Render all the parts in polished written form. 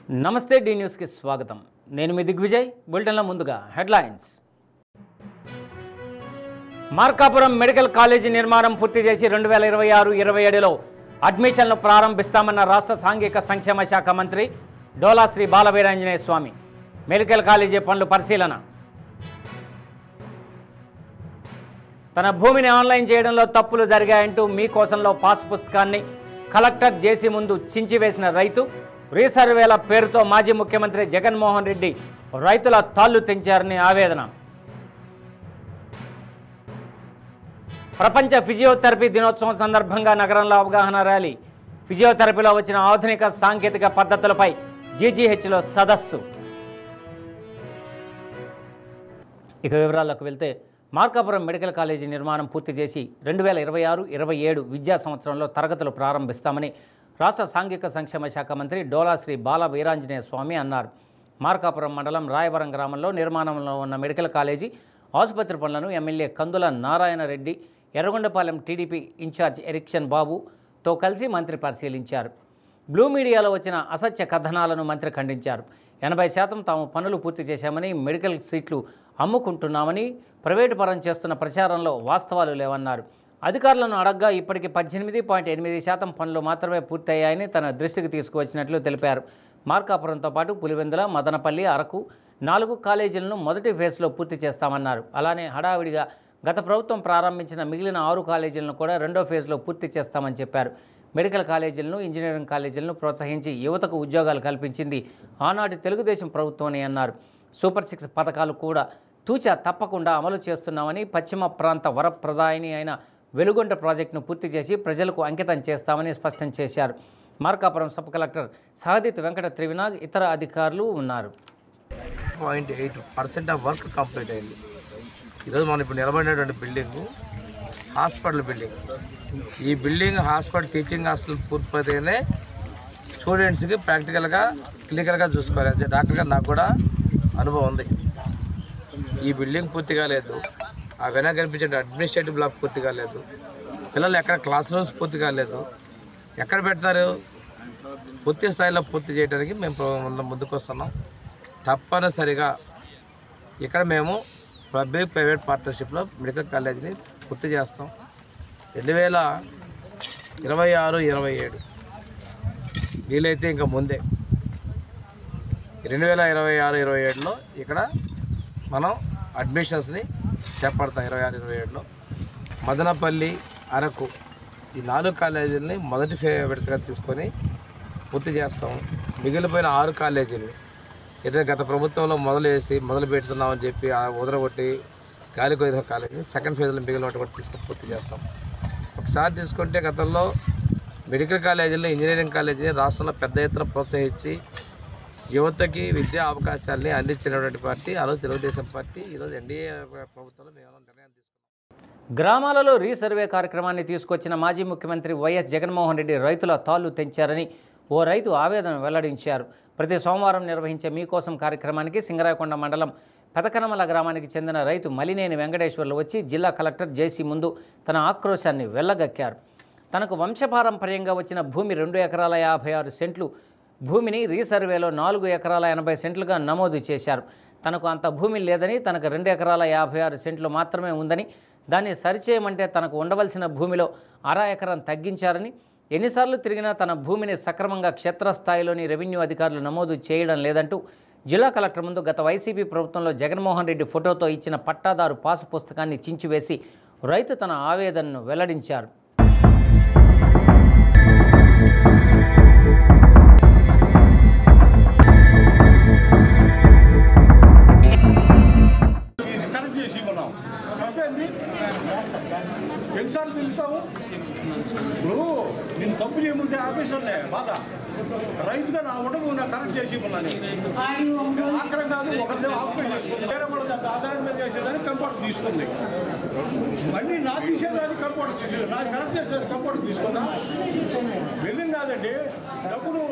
నమస్తే డి న్యూస్కి స్వాగతం. నేను మీ దిగ్విజయ్. బులెటిన్ల ముందుగా హెడ్లైన్స్. మార్కాపురం మెడికల్ కాలేజీ నిర్మాణం పూర్తి చేసి 2026-27లో అడ్మిషన్లు ప్రారంభిస్తామన్న రాష్ట్ర సాంఘిక సంక్షేమ శాఖ మంత్రి డోలా శ్రీ బాలవీరాంజనేయ స్వామి. మెడికల్ కాలేజీ పనులు పరిశీలన. తన భూమిని ఆన్లైన్ చేయడంలో తప్పులు జరిగాయంటూ మీకోసంలో పాస్ పుస్తకాన్ని కలెక్టర్ జేసీ ముందు చించివేసిన రైతు. రీసర్వేల పేరుతో మాజీ ముఖ్యమంత్రి జగన్మోహన్ రెడ్డి రైతుల తాళ్లు తెంచారని ఆవేదన. ప్రపంచ ఫిజియోథెరపీ దినోత్సవం సందర్భంగా నగరంలో అవగాహన ర్యాలీ. ఫిజియోథెరపీలో వచ్చిన ఆధునిక సాంకేతిక పద్ధతులపై జీజీహెచ్లో సదస్సు. ఇక వివరాల్లోకి వెళ్తే, మార్కాపురం మెడికల్ కాలేజీ నిర్మాణం పూర్తి చేసి 2026-27 విద్యా సంవత్సరంలో తరగతులు ప్రారంభిస్తామని రాష్ట్ర సాంఘిక సంక్షేమ శాఖ మంత్రి డోలా శ్రీ బాల వీరాంజనేయ స్వామి అన్నారు. మార్కాపురం మండలం రాయవరం గ్రామంలో నిర్మాణంలో ఉన్న మెడికల్ కాలేజీ ఆసుపత్రి పనులను MLA Kandula Narayana Reddy, Yerragondapalem TDP incharge Erikshan బాబుతో కలిసి మంత్రి పరిశీలించారు. బ్లూ మీడియాలో వచ్చిన అసత్య కథనాలను మంత్రి ఖండించారు. 80% తాము పనులు పూర్తి చేశామని, మెడికల్ సీట్లు అమ్ముకుంటున్నామని ప్రైవేటు పరం చేస్తున్న ప్రచారంలో వాస్తవాలు లేవన్నారు. అధికారులను అడగ్గా ఇప్పటికి 18.8% పనులు మాత్రమే పూర్తయ్యాయని తన దృష్టికి తీసుకువచ్చినట్లు తెలిపారు. మార్కాపురంతో పాటు పులివెందుల, మదనపల్లి, అరకు 4 కాలేజీలను మొదటి ఫేజ్లో పూర్తి చేస్తామన్నారు. అలానే హడావిడిగా గత ప్రభుత్వం ప్రారంభించిన మిగిలిన 6 కాలేజీలను కూడా రెండో ఫేజ్లో పూర్తి చేస్తామని చెప్పారు. మెడికల్ కాలేజీలను, ఇంజనీరింగ్ కాలేజీలను ప్రోత్సహించి యువతకు ఉద్యోగాలు కల్పించింది ఆనాటి తెలుగుదేశం ప్రభుత్వమని అన్నారు. సూపర్ 6 పథకాలు కూడా తూచా తప్పకుండా అమలు చేస్తున్నామని, పశ్చిమ ప్రాంత వరప్రదాయిని అయిన వెలుగొండ ప్రాజెక్టును పూర్తి చేసి ప్రజలకు అంకితం చేస్తామని స్పష్టం చేశారు. మార్కాపురం సబ్ కలెక్టర్ సహదిత్ వెంకట త్రివినాగ్, ఇతర అధికారులు ఉన్నారు. 0.8% ఆఫ్ వర్క్ కంప్లీట్ అయింది. ఈరోజు మనం ఇప్పుడు నిలబడినటువంటి బిల్డింగ్ హాస్పిటల్ బిల్డింగ్. ఈ బిల్డింగ్ హాస్పిటల్ టీచింగ్ హాస్టల్ పూర్తిపోతేనే స్టూడెంట్స్కి ప్రాక్టికల్గా క్లినికల్గా చూసుకోవాలి. యాజ్ డాక్టర్గా నాకు కూడా అనుభవం ఉంది. ఈ బిల్డింగ్ పూర్తి కాలేదు, ఆ వెనక కనిపించే అడ్మినిస్ట్రేటివ్ బ్లాక్ పూర్తి కాలేదు, పిల్లలు ఎక్కడ క్లాస్ రూమ్స్ పూర్తి కాలేదు. ఎక్కడ పెడతారు? పూర్తి స్థాయిలో పూర్తి చేయడానికి మేము ముందుకు వస్తున్నాం. తప్పనిసరిగా ఇక్కడ మేము పబ్లిక్ ప్రైవేట్ పార్ట్నర్షిప్లో మెడికల్ కాలేజీని పూర్తి చేస్తాం. 2026-27 వీలైతే ఇంకా ముందే 2026-27లో ఇక్కడ మనం అడ్మిషన్స్ని చేపడతాం. 26-27లో మదనపల్లి, అరకు ఈ 4 కాలేజీలని మొదటి విడతగా తీసుకొని పూర్తి చేస్తాం. మిగిలిపోయిన 6 కాలేజీలు ఏదైతే గత ప్రభుత్వంలో మొదలు పెడుతున్నామని చెప్పి వదలగొట్టి గాలికి వదిలిన కాలేజీని సెకండ్ ఫేజ్లో మిగిలిన కూడా తీసుకొని పూర్తి చేస్తాం. ఒకసారి తీసుకుంటే గతంలో మెడికల్ కాలేజీలు, ఇంజనీరింగ్ కాలేజీని రాష్ట్రంలో పెద్ద ఎత్తున ప్రోత్సహించి యువతకి విద్యా అవకాశాలని అందించినటువంటి పార్టీ ఆ రోజు తెలుగుదేశం పార్టీ. ఈరోజు ఎన్డీఏ ప్రభుత్వంలో మేము నిర్ణయం తీసుకున్నాం. గ్రామాలలో రీసర్వే కార్యక్రమాన్ని తీసుకొచ్చిన మాజీ ముఖ్యమంత్రి వైఎస్ జగన్మోహన్ రెడ్డి రైతుల తాళ్లు తెంచారని ఓ రైతు ఆవేదన వెల్లడించారు. ప్రతి సోమవారం నిర్వహించే మీకోసం కార్యక్రమానికి సింగరాయకొండ మండలం పెదకనమల గ్రామానికి చెందిన రైతు మలినేని వెంకటేశ్వర్లు వచ్చి జిల్లా కలెక్టర్ జేసీ ముందు తన ఆక్రోశాన్ని వెళ్ళగక్కారు. తనకు వంశపారంపర్యంగా వచ్చిన భూమి 2 ఎకరాల 56 సెంట్లు భూమిని రీసర్వేలో 4 ఎకరాల 80 సెంట్లుగా నమోదు చేశారు. తనకు అంత భూమి లేదని, తనకు 2 ఎకరాల 56 సెంట్లు మాత్రమే ఉందని, దాన్ని సరిచేయమంటే తనకు ఉండవలసిన భూమిలో 1/2 ఎకరం తగ్గించారని, ఎన్నిసార్లు తిరిగినా తన భూమిని సక్రమంగా క్షేత్రస్థాయిలోని రెవెన్యూ అధికారులు నమోదు చేయడం లేదంటూ జిల్లా కలెక్టర్ ముందు గత వైసీపీ ప్రభుత్వంలో జగన్మోహన్ రెడ్డి ఫోటోతో ఇచ్చిన పట్టాదారు పాసు పుస్తకాన్ని చించివేసి రైతు తన ఆవేదనను వెల్లడించారు. ఎన్నిసార్లు తిరుగుతావు? ఇప్పుడు నేను తప్పు చేయమంటే ఆఫీసర్లే బాధ. రైతుగా నా ఉండవు నాకు కరెక్ట్ చేసి ఉన్నాను. అక్కడ కాదు, ఒకరిదే ఆక్యుపై చేసుకుంది, వేరే వాళ్ళ ఆదాయం మీద చేసేదాన్ని కంపౌండర్ తీసుకుంది. మళ్ళీ నాకు తీసేదాన్ని కంపౌండర్ తీసుకుంది, నాకు కరెక్ట్ చేసేదాన్ని కంపౌండర్ తీసుకుందా? వెళ్ళింది కాదండి డబ్బులు.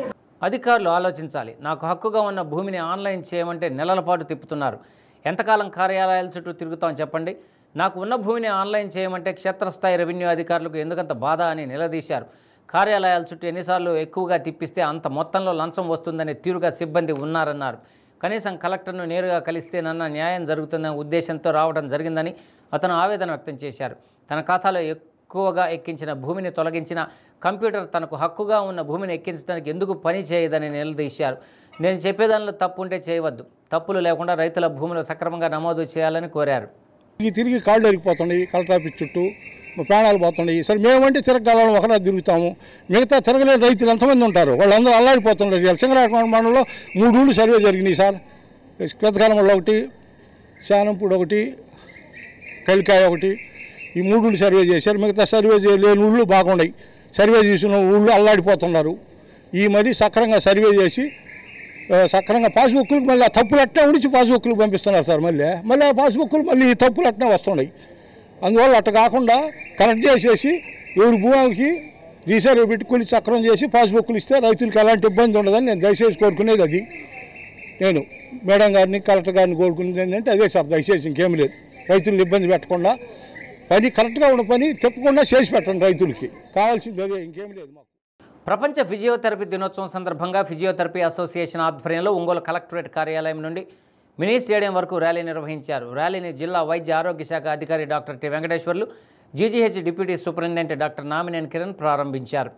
అధికారులు ఆలోచించాలి. నాకు హక్కుగా ఉన్న భూమిని ఆన్లైన్ చేయమంటే నెలల పాటు తిప్పుతున్నారు. ఎంతకాలం కార్యాలయాల చుట్టూ తిరుగుతామని చెప్పండి. నాకు ఉన్న భూమిని ఆన్లైన్ చేయమంటే క్షేత్రస్థాయి రెవెన్యూ అధికారులకు ఎందుకంత బాధ అని నిలదీశారు. కార్యాలయాల చుట్టూ ఎన్నిసార్లు ఎక్కువగా తిప్పిస్తే అంత మొత్తంలో లంచం వస్తుందనే తీరుగా సిబ్బంది ఉన్నారన్నారు. కనీసం కలెక్టర్ను నేరుగా కలిస్తేనన్న న్యాయం జరుగుతుందనే ఉద్దేశంతో రావడం జరిగిందని అతను ఆవేదన వ్యక్తం చేశారు. తన ఖాతాలో ఎక్కువగా ఎక్కించిన భూమిని తొలగించిన కంప్యూటర్ తనకు హక్కుగా ఉన్న భూమిని ఎక్కించడానికి ఎందుకు పని చేయదని నిలదీశారు. నేను చెప్పేదానిలో తప్పు ఉంటే చేయవద్దు, తప్పులు లేకుండా రైతుల భూములు సక్రమంగా నమోదు చేయాలని కోరారు. తిరిగి కాళ్ళు ఎరిగిపోతున్నాయి, కలెక్టర్ ఆఫీస్ చుట్టూ ప్రాణాలు పోతున్నాయి. సరే మేమంటే తిరగలం ఒకరా తిరుగుతాము, మిగతా తిరగలేని రైతులు ఎంతమంది ఉంటారు, వాళ్ళందరూ అల్లాడిపోతున్నారు. సింగరాయకొండ మండలంలో 3 ఊళ్ళు సర్వే జరిగినాయి సార్. క్రతకాలంలో ఒకటి, శానంపూడి ఒకటి, కలికాయ ఒకటి, ఈ 3 ఊళ్ళు సర్వే చేశారు. మిగతా సర్వే చేయలేని ఊళ్ళు బాగున్నాయి. సర్వే చేసిన ఊళ్ళు అల్లాడిపోతున్నారు. ఈ మరి సక్రంగా సర్వే చేసి సక్రంగా పాస్బుక్లకు మళ్ళీ ఆ తప్పులు అట్నే ఉడిచి పాస్బుక్లకు పంపిస్తున్నారు సార్. మళ్ళీ ఆ పాస్బుక్లు మళ్ళీ ఈ తప్పులు అట్నే వస్తున్నాయి. అందువల్ల అట్ట కాకుండా కరెక్ట్ చేసేసి ఎవరి భూమికి రీసర్వే పెట్టుకుని చక్రం చేసి పాస్బుక్లు ఇస్తే రైతులకు ఎలాంటి ఇబ్బంది ఉండదని నేను దయచేసి కోరుకునేది. అది నేను మేడం గారిని కలెక్టర్ గారిని కోరుకునేది ఏంటంటే అదే సార్. దయచేసి ఇంకేం లేదు, రైతులను ఇబ్బంది పెట్టకుండా పని కరెక్ట్గా ఉన్న పని చెప్పకుండా చేసి పెట్టండి. రైతులకి కావాల్సింది అదే, ఇంకేం లేదు మాకు. ప్రపంచ ఫిజియోథెరపీ దినోత్సవం సందర్భంగా ఫిజియోథెరపీ అసోసియేషన్ ఆధ్వర్యంలో ఒంగోలు కలెక్టరేట్ కార్యాలయం నుండి మినీ స్టేడియం వరకు ర్యాలీ నిర్వహించారు. ర్యాలీని జిల్లా వైద్య ఆరోగ్య శాఖ అధికారి doctor T Venkateswarlu, GGH deputy superintendent doctor Namineni Kiran ప్రారంభించారు.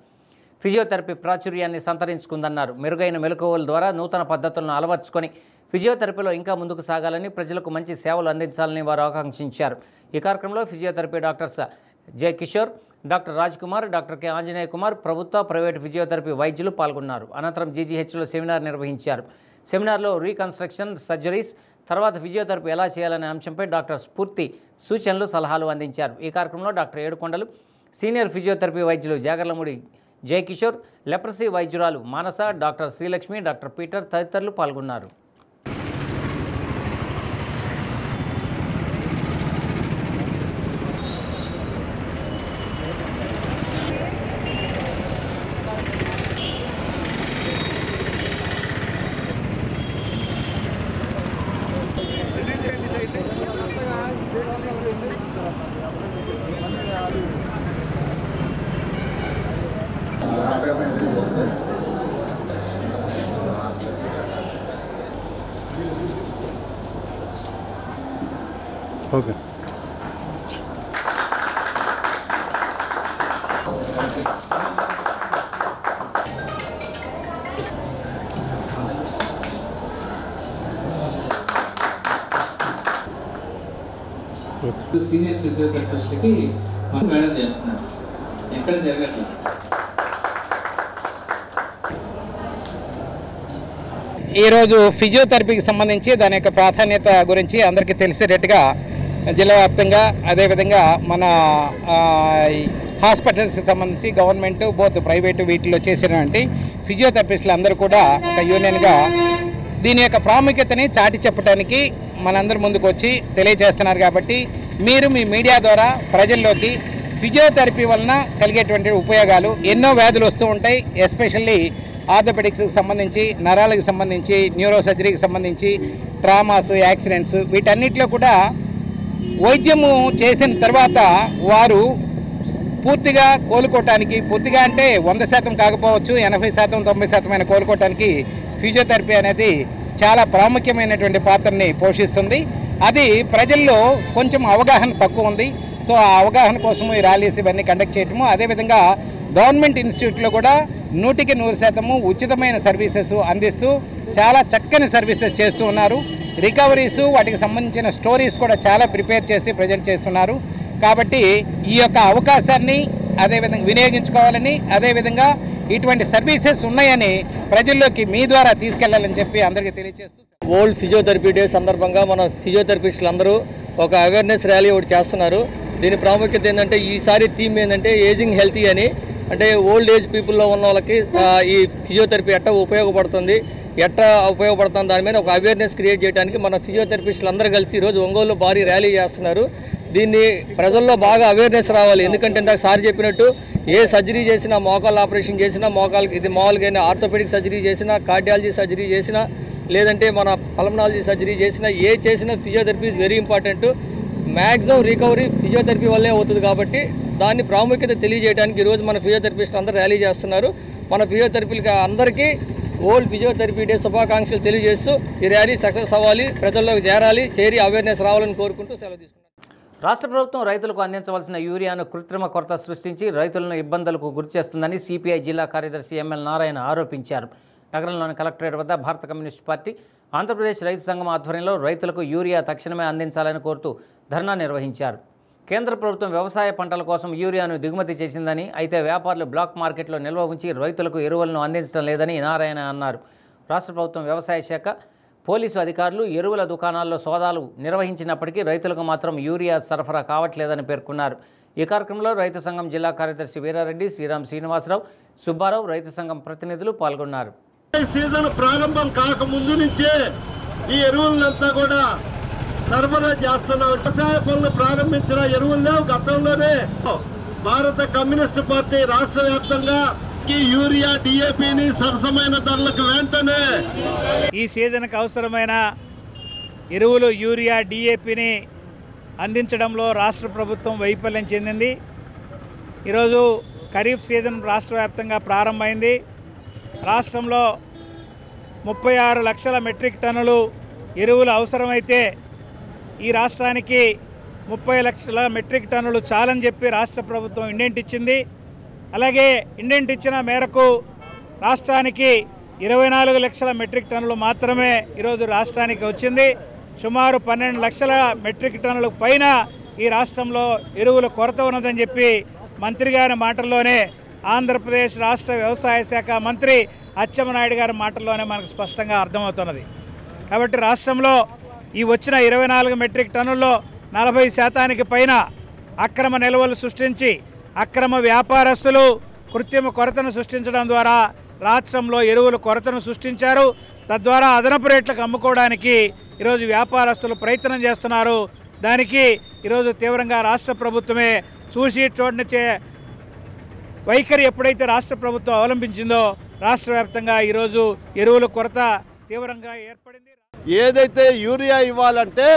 ఫిజియోథెరపీ ప్రాచుర్యాన్ని సంతరించుకుందన్నారు. మెరుగైన మెలకువల ద్వారా నూతన పద్ధతులను అలవర్చుకొని ఫిజియోథెరపీలో ఇంకా ముందుకు సాగాలని, ప్రజలకు మంచి సేవలు అందించాలని వారు ఆకాంక్షించారు. ఈ కార్యక్రమంలో physiotherapy doctors J Kishore, doctor Raj Kumar, doctor K Anjaneya Kumar, ప్రభుత్వ ప్రైవేటు ఫిజియోథెరపీ వైద్యులు పాల్గొన్నారు. అనంతరం జీజీహెచ్లో సెమినార్ నిర్వహించారు. సెమినార్లో రీకన్స్ట్రక్షన్, సర్జరీస్, తర్వాత ఫిజియోథెరపీ ఎలా చేయాలనే అంశంపై డాక్టర్ స్ఫూర్తి సూచనలు, సలహాలు అందించారు. ఈ కార్యక్రమంలో డాక్టర్ ఏడుకొండలు, సీనియర్ ఫిజియోథెరపీ వైద్యులు జాగర్లమూడి జయకిషోర్, లెప్రసీ వైద్యురాలు మానస, డాక్టర్ శ్రీలక్ష్మి, డాక్టర్ పీటర్ తదితరులు పాల్గొన్నారు. ఓకే. సీనియర్ ఫిజియోథెరపిస్ట్కి మేడం చేస్తున్నారు, ఎక్కడ జరగట్లేదు. ఈరోజు ఫిజియోథెరపీకి సంబంధించి దాని యొక్క ప్రాధాన్యత గురించి అందరికీ తెలిసేటట్టుగా జిల్లా వ్యాప్తంగా, అదేవిధంగా మన హాస్పిటల్స్కి సంబంధించి గవర్నమెంట్, బోత్ ప్రైవేటు వీటిలో చేసినటువంటి ఫిజియోథెరపిస్టులు అందరూ కూడా ఒక యూనియన్గా దీని యొక్క ప్రాముఖ్యతని చాటి చెప్పడానికి మనందరి ముందుకు వచ్చి తెలియజేస్తున్నారు. కాబట్టి మీరు మీ మీడియా ద్వారా ప్రజల్లోకి ఫిజియోథెరపీ వలన కలిగేటువంటి ఉపయోగాలు, ఎన్నో వ్యాధులు వస్తూ ఉంటాయి, ఎస్పెషల్లీ ఆర్థోపెడిక్స్కి సంబంధించి, నరాలకు సంబంధించి, న్యూరో సర్జరీకి సంబంధించి, ట్రామాస్, యాక్సిడెంట్స్, వీటన్నిటిలో కూడా వైద్యము చేసిన తర్వాత వారు పూర్తిగా కోలుకోవటానికి, పూర్తిగా అంటే 100% కాకపోవచ్చు, 80%, 90% కోలుకోవటానికి ఫిజియోథెరపీ అనేది చాలా ప్రాముఖ్యమైనటువంటి పాత్రని పోషిస్తుంది. అది ప్రజల్లో కొంచెం అవగాహన తక్కువ ఉంది. సో ఆ అవగాహన కోసం ఈ ర్యాలీస్ ఇవన్నీ కండక్ట్ చేయటము, అదేవిధంగా గవర్నమెంట్ ఇన్స్టిట్యూట్లో కూడా 100% ఉచితమైన సర్వీసెస్ అందిస్తూ చాలా చక్కని సర్వీసెస్ చేస్తూ ఉన్నారు. రికవరీస్, వాటికి సంబంధించిన స్టోరీస్ కూడా చాలా ప్రిపేర్ చేసి ప్రజెంట్ చేస్తున్నారు. కాబట్టి ఈ యొక్క అవకాశాన్ని అదేవిధంగా వినియోగించుకోవాలని, అదేవిధంగా ఇటువంటి సర్వీసెస్ ఉన్నాయని ప్రజల్లోకి మీ ద్వారా తీసుకెళ్లాలని చెప్పి అందరికీ తెలియజేస్తూ, వరల్డ్ ఫిజియోథెరపీ డే సందర్భంగా మన ఫిజియోథెరపిస్టులు అందరూ ఒక అవేర్నెస్ ర్యాలీ ఒకటి చేస్తున్నారు. దీని ప్రాముఖ్యత ఏంటంటే, ఈసారి థీమ్ ఏంటంటే ఏజింగ్ హెల్తీ అని. అంటే ఓల్డ్ ఏజ్ పీపుల్లో ఉన్న వాళ్ళకి ఈ ఫిజియోథెరపీ ఎట్లా ఉపయోగపడుతుంది దాని మీద ఒక అవేర్నెస్ క్రియేట్ చేయడానికి మన ఫిజియోథెరపిస్టులు అందరూ కలిసి ఈరోజు ఒంగోలులో భారీ ర్యాలీ చేస్తున్నారు. దీన్ని ప్రజల్లో బాగా అవేర్నెస్ రావాలి. ఎందుకంటే ఇందాక సార్ చెప్పినట్టు ఏ సర్జరీ చేసినా, మోకాళ్ళ ఆపరేషన్ చేసినా, మోకాళ్ళకి ఇది మామూలుగా ఆర్థోపెడిక్ సర్జరీ చేసినా, కార్డియాలజీ సర్జరీ చేసినా, లేదంటే మన పల్మనాలజీ సర్జరీ చేసినా, ఏ చేసినా physiotherapy is very important. Maximum recovery physiotherapy వల్లే అవుతుంది. కాబట్టి దాన్ని ప్రాముఖ్యత తెలియజేయడానికి ఈరోజు మన ఫిజియోథెరపిస్టులు అందరూ ర్యాలీ చేస్తున్నారు. మన ఫిజియోథెరపీకి అందరికీ ఓల్డ్ ఫిజియోథెరపీ డే శుభాకాంక్షలు తెలియజేస్తూ ఈ ర్యాలీ సక్సెస్ అవ్వాలి, ప్రజల్లోకి చేరి అవేర్నెస్ రావాలని కోరుకుంటూ సెలవు తీసుకున్నాను. రాష్ట్ర ప్రభుత్వం రైతులకు అందించవలసిన యూరియాను కృత్రిమ కొరత సృష్టించి రైతులను ఇబ్బందులకు గురిచేస్తుందని సిపిఐ జిల్లా కార్యదర్శి ఎంఎల్ నారాయణ ఆరోపించారు. నగరంలోని కలెక్టరేట్ వద్ద భారత కమ్యూనిస్టు పార్టీ, ఆంధ్రప్రదేశ్ రైతు సంఘం ఆధ్వర్యంలో రైతులకు యూరియా తక్షణమే అందించాలని కోరుతూ ధర్నా నిర్వహించారు. కేంద్ర ప్రభుత్వం వ్యవసాయ పంటల కోసం యూరియాను దిగుమతి చేసిందని, అయితే వ్యాపారులు బ్లాక్ మార్కెట్లో నిల్వ ఉంచి రైతులకు ఎరువులను అందించడం లేదని నారాయణ అన్నారు. రాష్ట్ర ప్రభుత్వం వ్యవసాయ శాఖ, పోలీసు అధికారులు ఎరువుల దుకాణాల్లో సోదాలు నిర్వహించినప్పటికీ రైతులకు మాత్రం యూరియా సరఫరా కావట్లేదని పేర్కొన్నారు. ఈ కార్యక్రమంలో రైతు సంఘం జిల్లా కార్యదర్శి వీరారెడ్డి, శ్రీరామ్ శ్రీనివాసరావు, సుబ్బారావు, రైతు సంఘం ప్రతినిధులు పాల్గొన్నారు. సీజన్ ప్రారంభం కాకముందు నుంచే ఈ ఎరువులంతా కూడా సరఫరా చేస్తున్నాం. వ్యవసాయ పనులు ప్రారంభించిన ఎరువుల్లో గతంలోనే భారత కమ్యూనిస్టు పార్టీ రాష్ట్ర వ్యాప్తంగా యూరియా, డిఏపిని సరసమైన ధరలకు వెంటనే ఈ సీజన్కి అవసరమైన ఎరువులు యూరియా, డిఏపిని అందించడంలో రాష్ట్ర ప్రభుత్వం వైఫల్యం చెందింది. ఈరోజు ఖరీఫ్ సీజన్ రాష్ట్ర వ్యాప్తంగా ప్రారంభమైంది. రాష్ట్రంలో 36 లక్షల మెట్రిక్ టన్నులు ఎరువులు అవసరమైతే ఈ రాష్ట్రానికి 30 లక్షల మెట్రిక్ టన్నులు చాలని చెప్పి రాష్ట్ర ప్రభుత్వం ఇండెంట్ ఇచ్చింది. అలాగే ఇండెంట్ ఇచ్చిన మేరకు రాష్ట్రానికి 24 లక్షల మెట్రిక్ టన్నులు మాత్రమే ఈరోజు రాష్ట్రానికి వచ్చింది. సుమారు 12 లక్షల మెట్రిక్ టన్నులకు పైన ఈ రాష్ట్రంలో ఎరువుల కొరత ఉన్నదని చెప్పి మంత్రి గారి మాటల్లోనే, ఆంధ్రప్రదేశ్ రాష్ట్ర వ్యవసాయ శాఖ మంత్రి అచ్చెన్నాయుడు గారి మాటల్లోనే మనకు స్పష్టంగా అర్థమవుతున్నది. కాబట్టి రాష్ట్రంలో ఈ వచ్చిన 24 మెట్రిక్ టన్నుల్లో 40% పైన అక్రమ నిల్వలు సృష్టించి అక్రమ వ్యాపారస్తులు కృత్రిమ కొరతను సృష్టించడం ద్వారా రాష్ట్రంలో ఎరువుల కొరతను సృష్టించారు. తద్వారా అదనపు రేట్లకు అమ్ముకోవడానికి ఈరోజు వ్యాపారస్తులు ప్రయత్నం చేస్తున్నారు. దానికి ఈరోజు తీవ్రంగా రాష్ట్ర ప్రభుత్వమే చూసి చూడనిచ్చే వైఖరి ఎప్పుడైతే రాష్ట్ర ప్రభుత్వం అవలంబించిందో రాష్ట్ర వ్యాప్తంగా ఈరోజు ఎరువుల కొరత తీవ్రంగా ఏర్పడింది. ఏదైతే యూరియా ఇవ్వాలంటే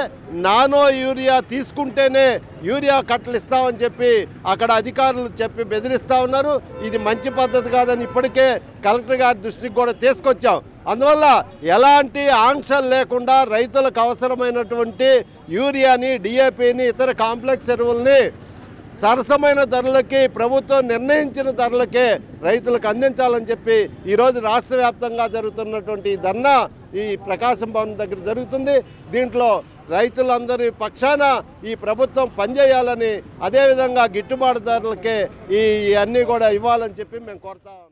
నానో యూరియా తీసుకుంటేనే యూరియా కట్టలు ఇస్తామని చెప్పి అక్కడ అధికారులు చెప్పి బెదిరిస్తూ ఉన్నారు. ఇది మంచి పద్ధతి కాదని ఇప్పటికే కలెక్టర్ గారి దృష్టికి కూడా తీసుకొచ్చాం. అందువల్ల ఎలాంటి ఆంక్షలు లేకుండా రైతులకు అవసరమైనటువంటి యూరియాని, డిఏపిని, ఇతర కాంప్లెక్స్ ఎరువుల్ని సరసమైన ధరలకి ప్రభుత్వం నిర్ణయించిన ధరలకే రైతులకు అందించాలని చెప్పి ఈరోజు రాష్ట్ర వ్యాప్తంగా జరుగుతున్నటువంటి ధర్నా ఈ ప్రకాశం భవన్ దగ్గర జరుగుతుంది. దీంట్లో రైతులందరి పక్షాన ఈ ప్రభుత్వం పనిచేయాలని, అదేవిధంగా గిట్టుబాటు ధరలకే ఈ అన్నీ కూడా ఇవ్వాలని చెప్పి మేము కోరుతా ఉన్నాం.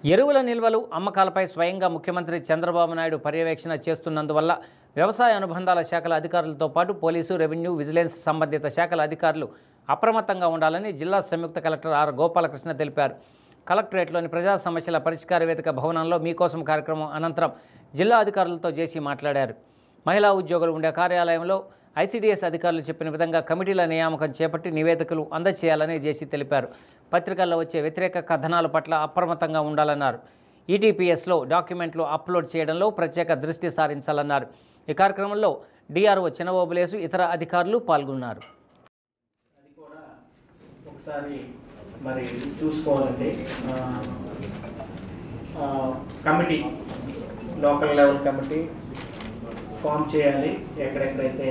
ఎరువుల నిల్వలు, అమ్మకాలపై స్వయంగా ముఖ్యమంత్రి చంద్రబాబు నాయుడు పర్యవేక్షణ చేస్తున్నందువల్ల వ్యవసాయ అనుబంధాల శాఖల అధికారులతో పాటు పోలీసు, రెవెన్యూ, విజిలెన్స్ సంబంధిత శాఖల అధికారులు అప్రమత్తంగా ఉండాలని జిల్లా సంయుక్త కలెక్టర్ ఆర్ గోపాలకృష్ణ తెలిపారు. కలెక్టరేట్లోని ప్రజా సమస్యల పరిష్కార వేదిక భవనంలో మీకోసం కార్యక్రమం అనంతరం జిల్లా అధికారులతో జేసీ మాట్లాడారు. మహిళా ఉద్యోగులు ఉండే కార్యాలయంలో ఐసీడీఎస్ అధికారులు చెప్పిన విధంగా కమిటీల నియామకం చేపట్టి నివేదికలు అందజేయాలని జేసీ తెలిపారు. పత్రికల్లో వచ్చే వ్యతిరేక కథనాల పట్ల అప్రమత్తంగా ఉండాలన్నారు. ఈటీపీఎస్లో డాక్యుమెంట్లు అప్లోడ్ చేయడంలో ప్రత్యేక దృష్టి సారించాలన్నారు. ఈ కార్యక్రమంలో డిఆర్ఓ చినబోబులేసు, ఇతర అధికారులు పాల్గొన్నారు. ఒకసారి మరి చూసుకోవాలండి. Committee, local level committee form చేయాలి. ఎక్కడెక్కడైతే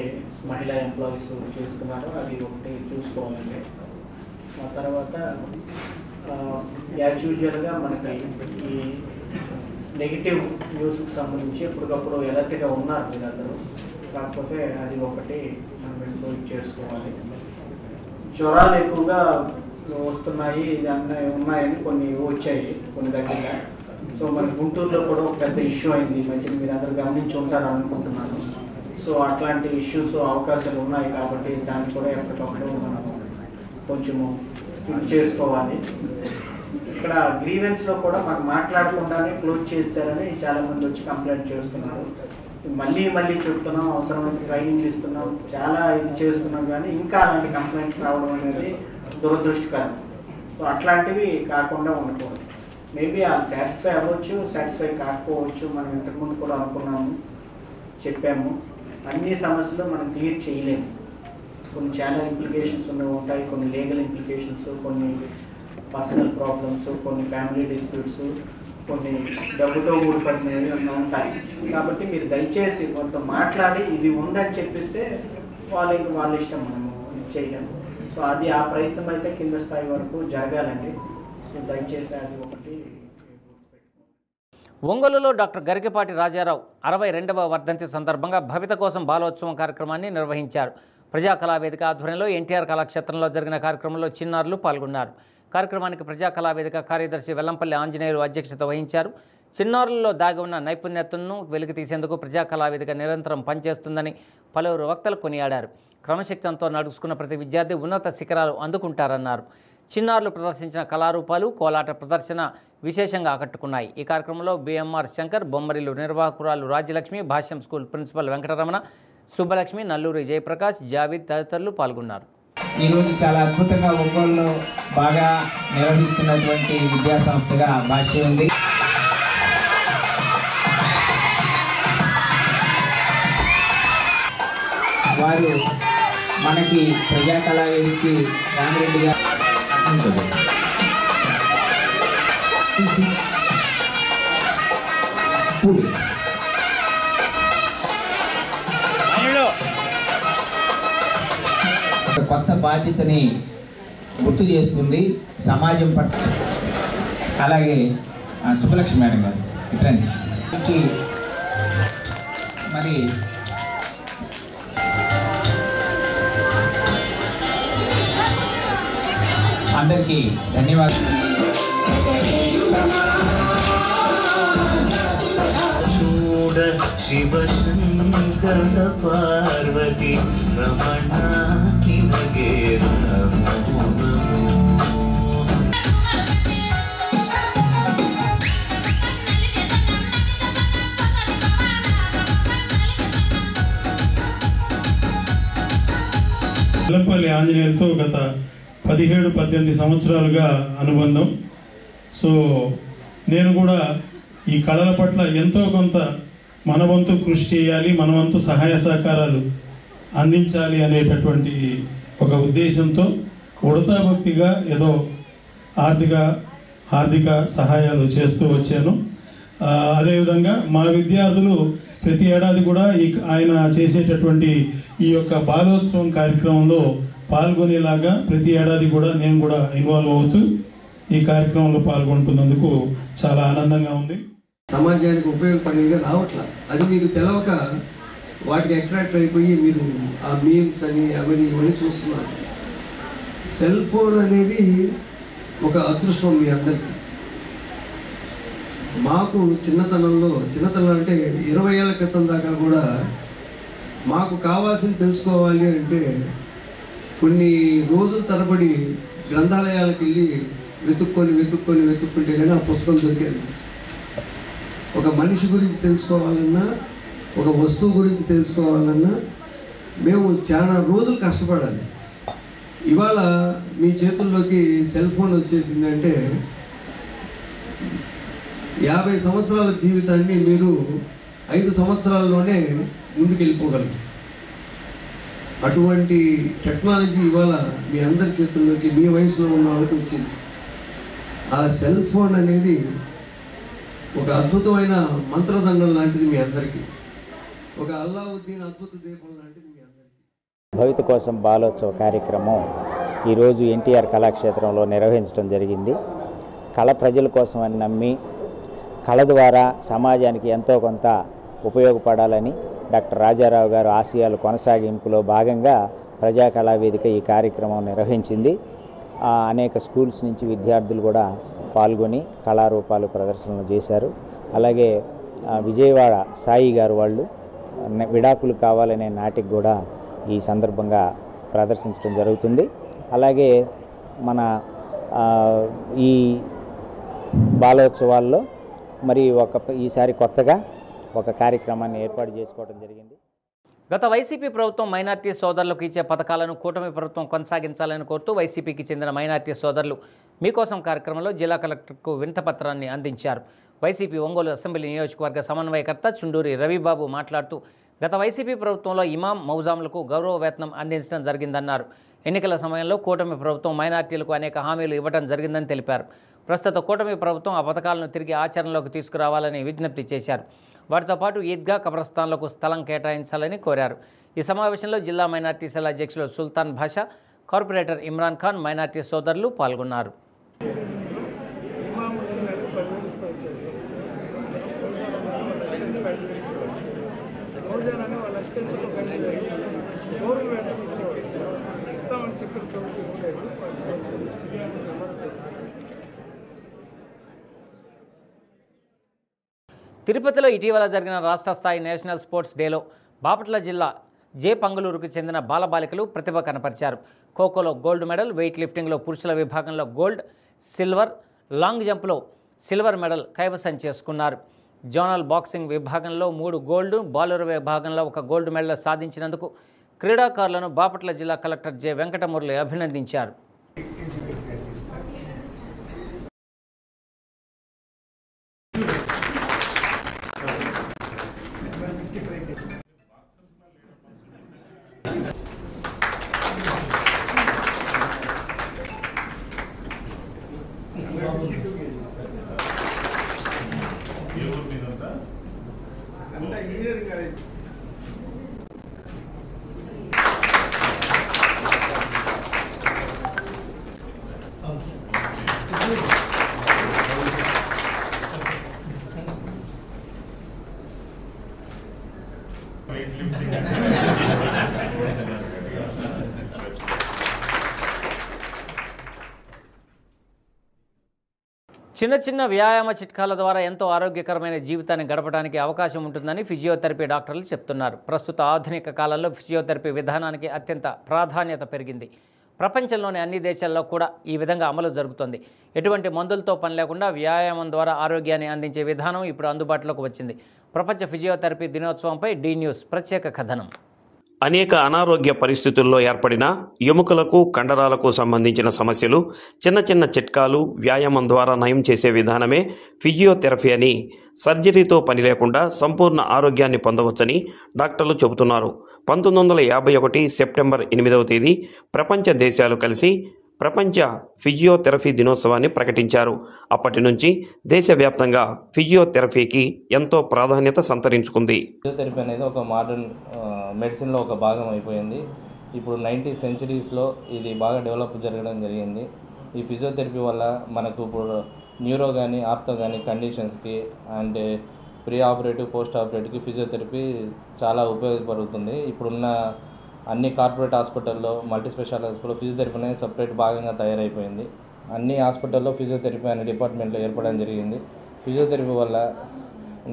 మహిళా ఎంప్లాయీస్ చేసుకున్నారో అది ఒకటి చూసుకోవాలండి. ఆ తర్వాత యాజ్ యూజువల్గా మనకి ఈ నెగిటివ్ న్యూస్కి సంబంధించి ఇప్పటికప్పుడు ఎలర్ట్గా ఉన్నారు మీరందరూ. కాకపోతే అది ఒకటి మనం ఇంప్రూవ్ చేసుకోవాలి. జ్వరాలు ఎక్కువగా వస్తున్నాయి, ఉన్నాయని కొన్ని వచ్చాయి కొన్ని దగ్గరగా. సో మన గుంటూరులో కూడా ఒక పెద్ద ఇష్యూ అయింది ఈ మధ్య, మీరు అందరూ గమనించి ఉంటారు అనుకుంటున్నాను. సో అట్లాంటి ఇష్యూస్ అవకాశాలు ఉన్నాయి కాబట్టి దాన్ని కూడా ఎప్పటికప్పుడు మనం కొంచెము స్కిప్ చేసుకోవాలి. ఇక్కడ గ్రీవెన్స్లో కూడా మాకు మాట్లాడకుండానే క్లోజ్ చేశారని చాలామంది వచ్చి కంప్లైంట్ చేస్తున్నారు. మళ్ళీ మళ్ళీ చెప్తున్నాం, అవసరమైతే ట్రైనింగ్లు ఇస్తున్నాం, చాలా ఇది చేస్తున్నాం, కానీ ఇంకా అలాంటి కంప్లైంట్స్ రావడం అనేది దురదృష్టకరం. సో అట్లాంటివి కాకుండా ఉండకూడదు. మేబీ అది సాటిస్ఫై అవ్వచ్చు, సాటిస్ఫై కాకపోవచ్చు. మనం ఇంతకుముందు కూడా అనుకున్నాము, చెప్పాము. అన్ని సమస్యలు మనం క్లియర్ చేయలేము. కొన్ని ఛానల్ ఇంప్లికేషన్స్ ఉంటాయి, కొన్ని లీగల్ ఇంప్లికేషన్స్, కొన్ని పర్సనల్ ప్రాబ్లమ్స్, కొన్ని ఫ్యామిలీ డిస్ప్యూట్స్, కొన్ని డబ్బుతో కూడిపడినవి ఉంటాయి. కాబట్టి మీరు దయచేసి కొంత మాట్లాడి ఇది ఉందని చెప్పిస్తే వాళ్ళ ఇష్టం మనము చేయలేము. సో అది ఆ ప్రయత్నం అయితే కింద స్థాయి వరకు జరగాలండి. సో దయచేసి అది ఒకటి. ఒంగోలులో డాక్టర్ గరికపాటి రాజారావు 62వ వర్ధంతి సందర్భంగా భవిత కోసం బాలోత్సవం కార్యక్రమాన్ని నిర్వహించారు. ప్రజా కళావేదిక ఆధ్వర్యంలో ఎన్టీఆర్ కళాక్షేత్రంలో జరిగిన కార్యక్రమంలో చిన్నారులు పాల్గొన్నారు. కార్యక్రమానికి ప్రజా కళావేదిక కార్యదర్శి వెల్లంపల్లి ఆంజనేయులు అధ్యక్షత వహించారు. చిన్నారులలో దాగి ఉన్న నైపుణ్యతను వెలికి తీసేందుకు ప్రజా కళావేదిక నిరంతరం పనిచేస్తుందని పలువురు వక్తలు కొనియాడారు. క్రమశిక్షణతో నడుచుకున్న ప్రతి విద్యార్థి ఉన్నత శిఖరాలు అందుకుంటారన్నారు. చిన్నారులు ప్రదర్శించిన కళారూపాలు, కోలాట ప్రదర్శన విశేషంగా ఆకట్టుకున్నాయి. ఈ కార్యక్రమంలో బిఎంఆర్ శంకర్, బొమ్మరిల్లు నిర్వాహకురాలు రాజ్యలక్ష్మి, భాష్యం స్కూల్ ప్రిన్సిపల్ వెంకటరమణ, సుబ్బలక్ష్మి, నల్లూరి జయప్రకాష్, జావీద్ తదితరులు పాల్గొన్నారు. ఈరోజు చాలా అద్భుతంగా ఒంగోలులో బాగా నిర్వహిస్తున్నటువంటి విద్యా సంస్థగా భాష్యం ఉంది. వారు మనకి ప్రజా కళావేదికి రామిరెడ్డి గారు కొత్త బాధ్యతని గుర్తు చేస్తుంది సమాజం పట్ల. అలాగే సుబ్బలక్ష్మి మేడం గారు ఇట్రండి. మరి అందరికీ ధన్యవాదాలు. చూడ శివ శంకర పార్వతి రమణ వెల్లంపల్లి ఆంజనేయులతో గత 17-18 సంవత్సరాలుగా అనుబంధం. సో నేను కూడా ఈ కళల పట్ల ఎంతో కొంత మన వంతు కృషి చేయాలి, మన వంతు సహాయ సహకారాలు అందించాలి అనేటటువంటి ఒక ఉద్దేశంతో ఉడతా భక్తిగా ఏదో ఆర్థిక సహాయాలు చేస్తూ వచ్చాను. అదేవిధంగా మా విద్యార్థులు ప్రతి ఏడాది కూడా ఆయన చేసేటటువంటి ఈ యొక్క బాలోత్సవం కార్యక్రమంలో పాల్గొనేలాగా ప్రతి ఏడాది కూడా నేను కూడా ఇన్వాల్వ్ అవుతూ ఈ కార్యక్రమంలో పాల్గొంటున్నందుకు చాలా ఆనందంగా ఉంది. సమాజానికి ఉపయోగపడేవిగా రావట్లా, అది మీకు తెలవక వాటికి అట్రాక్ట్ అయిపోయి మీరు ఆ మీమ్స్ అని అవన్నీ ఇవన్నీ చూస్తున్నారు. సెల్ ఫోన్ అనేది ఒక అదృష్టం మీ అందరికీ. మాకు చిన్నతనం అంటే 20 ఏళ్ల క్రితం దాకా కూడా మాకు కావాల్సింది తెలుసుకోవాలి అంటే కొన్ని రోజుల తరబడి గ్రంథాలయాలకు వెళ్ళి వెతుక్కుంటే కానీ ఆ పుస్తకం దొరికేది. ఒక మనిషి గురించి తెలుసుకోవాలన్నా, ఒక వస్తువు గురించి తెలుసుకోవాలన్నా మేము చాలా రోజులు కష్టపడాలి. ఇవాళ మీ చేతుల్లోకి సెల్ ఫోన్ వచ్చేసిందంటే 50 సంవత్సరాల జీవితాన్ని మీరు 5 సంవత్సరాల్లోనే ముందుకు వెళ్ళిపోగలరు. అటువంటి టెక్నాలజీ ఇవాళ మీ అందరి చేతుల్లోకి మీ వయసులో ఉన్న వాళ్ళకి వచ్చింది. ఆ సెల్ ఫోన్ అనేది ఒక అద్భుతమైన మంత్రదండం లాంటిది మీ అందరికీ, ఒక అల్లావుద్దీన్ అద్భుత దీపం లాంటిది మీ అందరికీ. భవిత కోసం బాలోత్సవ కార్యక్రమం ఈరోజు ఎన్టీఆర్ కళాక్షేత్రంలో నిర్వహించడం జరిగింది. కళ ప్రజల కోసం అని నమ్మి కళ ద్వారా సమాజానికి ఎంతో కొంత ఉపయోగపడాలని డాక్టర్ రాజారావు గారు ఆశయాలు కొనసాగింపులో భాగంగా ప్రజా కళావేదిక ఈ కార్యక్రమం నిర్వహించింది. అనేక స్కూల్స్ నుంచి విద్యార్థులు కూడా పాల్గొని కళారూపాలు ప్రదర్శనలు చేశారు. అలాగే విజయవాడ సాయి గారు వాళ్ళు విడాకులు కావాలనే నాటికి కూడా ఈ సందర్భంగా ప్రదర్శించడం జరుగుతుంది. అలాగే మన ఈ బాలోత్సవాల్లో మరి ఈసారి కొత్తగా ఒక కార్యక్రమాన్ని ఏర్పాటు చేసుకోవడం జరిగింది. గత వైసీపీ ప్రభుత్వం మైనార్టీ సోదరులకు ఇచ్చే పథకాలను కూటమి ప్రభుత్వం కొనసాగించాలని కోరుతూ వైసీపీకి చెందిన మైనార్టీ సోదరులు మీకోసం కార్యక్రమంలో జిల్లా కలెక్టర్కు వినతిపత్రాన్ని అందించారు. వైసీపీ ఒంగోలు అసెంబ్లీ నియోజకవర్గ సమన్వయకర్త చుండూరి రవిబాబు మాట్లాడుతూ గత వైసీపీ ప్రభుత్వంలో ఇమాం మౌజాంలకు గౌరవ వేతనం అందించడం జరిగిందన్నారు. ఎన్నికల సమయంలో కూటమి ప్రభుత్వం మైనార్టీలకు అనేక హామీలు ఇవ్వడం జరిగిందని తెలిపారు. ప్రస్తుత కూటమి ప్రభుత్వం ఆ పథకాలను తిరిగి ఆచరణలోకి తీసుకురావాలని విజ్ఞప్తి చేశారు. వాటితో పాటు ఈద్గా కబ్రస్థాన్లకు స్థలం కేటాయించాలని కోరారు. ఈ సమావేశంలో జిల్లా మైనార్టీ సెల్ అధ్యక్షులు సుల్తాన్ భాషా, కార్పొరేటర్ ఇమ్రాన్ ఖాన్, మైనార్టీ సోదరులు పాల్గొన్నారు. తిరుపతిలో ఇటీవల జరిగిన రాష్ట్ర స్థాయి నేషనల్ స్పోర్ట్స్ డేలో బాపట్ల జిల్లా జే పంగులూరుకు చెందిన బాలబాలికలు ప్రతిభ కనపరిచారు. ఖోఖోలో గోల్డ్ మెడల్, వెయిట్ లిఫ్టింగ్లో పురుషుల విభాగంలో గోల్డ్, సిల్వర్, లాంగ్ జంప్లో సిల్వర్ మెడల్ కైవసం చేసుకున్నారు. జోనల్ బాక్సింగ్ విభాగంలో 3 గోల్డ్, బాలుర విభాగంలో 1 గోల్డ్ మెడల్ సాధించినందుకు క్రీడాకారులను బాపట్ల జిల్లా కలెక్టర్ జె వెంకటమురళి అభినందించారు. చిన్న చిన్న వ్యాయామ చిట్కాల ద్వారా ఎంతో ఆరోగ్యకరమైన జీవితాన్ని గడపడానికి అవకాశం ఉంటుందని ఫిజియోథెరపీ డాక్టర్లు చెప్తున్నారు. ప్రస్తుత ఆధునిక కాలంలో ఫిజియోథెరపీ విధానానికి అత్యంత ప్రాధాన్యత పెరిగింది. ప్రపంచంలోని అన్ని దేశాల్లో కూడా ఈ విధంగా అమలు జరుగుతుంది. ఎటువంటి మందులతో పని లేకుండా వ్యాయామం ద్వారా ఆరోగ్యాన్ని అందించే విధానం ఇప్పుడు అందుబాటులోకి వచ్చింది. ప్రపంచ ఫిజియోథెరపీ దినోత్సవంపై డి న్యూస్ ప్రత్యేక కథనం. అనేక అనారోగ్య పరిస్థితుల్లో ఏర్పడిన ఎముకలకు, కండరాలకు సంబంధించిన సమస్యలు చిన్న చిన్న చిట్కాలు, వ్యాయామం ద్వారా నయం చేసే విధానమే ఫిజియోథెరపీ అని, సర్జరీతో పని లేకుండా సంపూర్ణ ఆరోగ్యాన్ని పొందవచ్చని డాక్టర్లు చెబుతున్నారు. 1951 సెప్టెంబర్ 8వ తేదీ ప్రపంచ దేశాలు కలిసి ప్రపంచ ఫిజియోథెరపీ దినోత్సవాన్ని ప్రకటించారు. అప్పటి నుంచి దేశవ్యాప్తంగా ఫిజియోథెరపీకి ఎంతో ప్రాధాన్యత సంతరించుకుంది. ఫిజియోథెరపీ అనేది ఒక మోడర్న్ మెడిసిన్లో ఒక భాగం అయిపోయింది. ఇప్పుడు 90s సెంచరీస్లో ఇది బాగా డెవలప్ జరగడం జరిగింది. ఈ ఫిజియోథెరపీ వల్ల మనకు ఇప్పుడు న్యూరో కానీ, ఆర్థో కానీ కండిషన్స్కి అంటే ప్రీ ఆపరేటివ్, పోస్ట్ ఆపరేటివ్కి ఫిజియోథెరపీ చాలా ఉపయోగపడుతుంది. ఇప్పుడున్న అన్ని కార్పొరేట్ హాస్పిటల్లో, మల్టీ స్పెషాలిటీ హాస్పిటల్లో ఫిజియోథెరపీ అనేది సపరేట్ భాగంగా తయారైపోయింది. అన్ని హాస్పిటల్లో ఫిజియోథెరపీ అనే డిపార్ట్మెంట్లో ఏర్పడడం జరిగింది. ఫిజియోథెరపీ వల్ల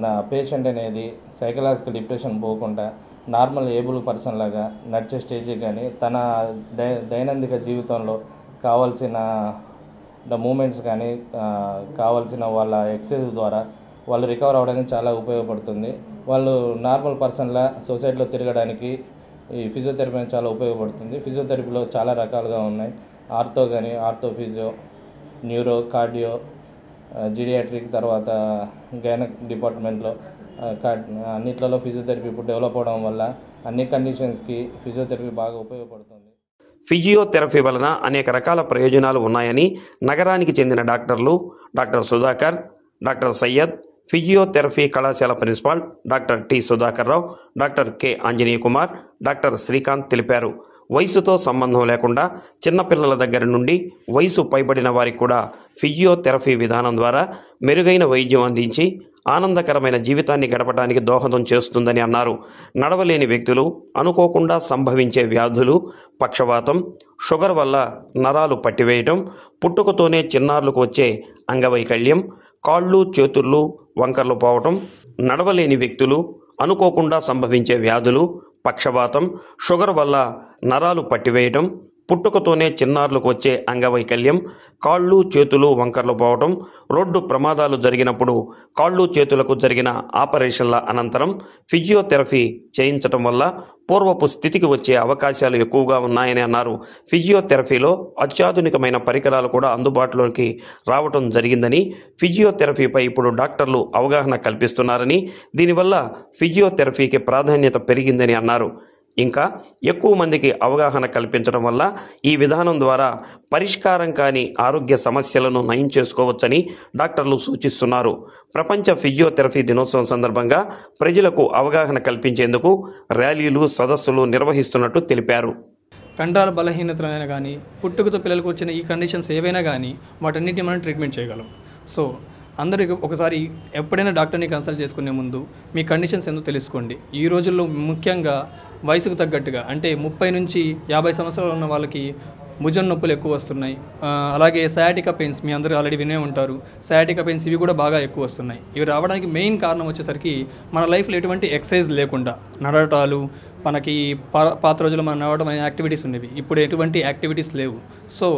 నా పేషెంట్ అనేది సైకలాజికల్ డిప్రెషన్ పోకుండా నార్మల్ ఏబుల్ పర్సన్ లాగా నడిచే స్టేజ్కి కానీ తన దైనందిక జీవితంలో కావాల్సిన మూమెంట్స్ కానీ కావాల్సిన వాళ్ళ ఎక్సర్సైజ్ ద్వారా వాళ్ళు రికవర్ అవ్వడానికి చాలా ఉపయోగపడుతుంది. వాళ్ళు నార్మల్ పర్సన్లా సొసైటీలో తిరగడానికి ఈ ఫిజియోథెరపీ అనేది చాలా ఉపయోగపడుతుంది. ఫిజియోథెరపీలో చాలా రకాలుగా ఉన్నాయి. ఆర్థో కానీ, ఆర్థో ఫిజియో, న్యూరో, కార్డియో, జీడియాట్రిక్, తర్వాత గైనక్ డిపార్ట్మెంట్లో అన్నిట్లలో ఫిజియోథెరపీ ఇప్పుడు డెవలప్ అవడం వల్ల అన్ని కండిషన్స్కి ఫిజియోథెరపీ బాగా ఉపయోగపడుతుంది. ఫిజియోథెరపీ వలన అనేక రకాల ప్రయోజనాలు ఉన్నాయని నగరానికి చెందిన డాక్టర్లు doctor Sudhakar, doctor Syed, physiotherapy కళాశాల principal doctor T Sudhakar Rao, doctor K Anjaneya Kumar, doctor Srikanth తెలిపారు. వయసుతో సంబంధం లేకుండా చిన్నపిల్లల దగ్గర నుండి వయసు పైబడిన వారికి కూడా ఫిజియోథెరపీ విధానం ద్వారా మెరుగైన వైద్యం అందించి ఆనందకరమైన జీవితాన్ని గడపడానికి దోహదం చేస్తుందని అన్నారు. నడవలేని వ్యక్తులు, అనుకోకుండా సంభవించే వ్యాధులు, పక్షవాతం, షుగర్ వల్ల నరాలు పట్టివేయటం, పుట్టుకతోనే చిన్నారులకు వచ్చే అంగవైకల్యం, కాళ్ళు చేతుళ్ళు వంకర్లు పోవటం, నడవలేని వ్యక్తులు, అనుకోకుండా సంభవించే వ్యాధులు, పక్షవాతం, షుగర్ వల్ల నరాలు పట్టివేయటం, పుట్టుకతోనే చిన్నారులకు వచ్చే అంగవైకల్యం, కాళ్ళు చేతులు వంకర్లు పోవడం, రోడ్డు ప్రమాదాలు జరిగినప్పుడు కాళ్ళు చేతులకు జరిగిన ఆపరేషన్ల అనంతరం ఫిజియోథెరపీ చేయించడం వల్ల పూర్వపు స్థితికి వచ్చే అవకాశాలు ఎక్కువగా ఉన్నాయని అన్నారు. ఫిజియోథెరపీలో అత్యాధునికమైన పరికరాలు కూడా అందుబాటులోకి రావడం జరిగిందని, ఫిజియోథెరపీపై ఇప్పుడు డాక్టర్లు అవగాహన కల్పిస్తున్నారని, దీనివల్ల ఫిజియోథెరపీకి ప్రాధాన్యత పెరిగిందని అన్నారు. ఇంకా ఎక్కువ మందికి అవగాహన కల్పించడం వల్ల ఈ విధానం ద్వారా పరిష్కారం కాని ఆరోగ్య సమస్యలను నయం చేసుకోవచ్చని డాక్టర్లు సూచిస్తున్నారు. ప్రపంచ ఫిజియోథెరపీ దినోత్సవం సందర్భంగా ప్రజలకు అవగాహన కల్పించేందుకు ర్యాలీలు, సదస్సులు నిర్వహిస్తున్నట్టు తెలిపారు. కండరాల బలహీనతలైనా కానీ, పుట్టుకతో పిల్లలకు వచ్చిన ఈ కండిషన్స్ ఏవైనా కానీ వాటన్నిటిని మనం ట్రీట్మెంట్ చేయగలం. సో అందరూ ఒకసారి ఎప్పుడైనా డాక్టర్ని కన్సల్ట్ చేసుకునే ముందు మీ కండిషన్స్ ఏందో తెలుసుకోండి. ఈ రోజుల్లో ముఖ్యంగా వయసుకు తగ్గట్టుగా అంటే 30 నుంచి 50 సంవత్సరాలు ఉన్న వాళ్ళకి భుజం నొప్పులు ఎక్కువ వస్తున్నాయి. అలాగే సయాటికా పెయిన్స్ మీ అందరూ ఆల్రెడీ వినే ఉంటారు. సయాటికా పెయిన్స్ ఇవి కూడా బాగా ఎక్కువ వస్తున్నాయి. ఇవి రావడానికి మెయిన్ కారణం వచ్చేసరికి మన లైఫ్లో ఎటువంటి ఎక్సర్సైజ్ లేకుండా నడవటాలు, మనకి పాత రోజుల్లో మనం నడవడం అనే యాక్టివిటీస్ ఉండేవి. ఇప్పుడు ఎటువంటి యాక్టివిటీస్ లేవు. సో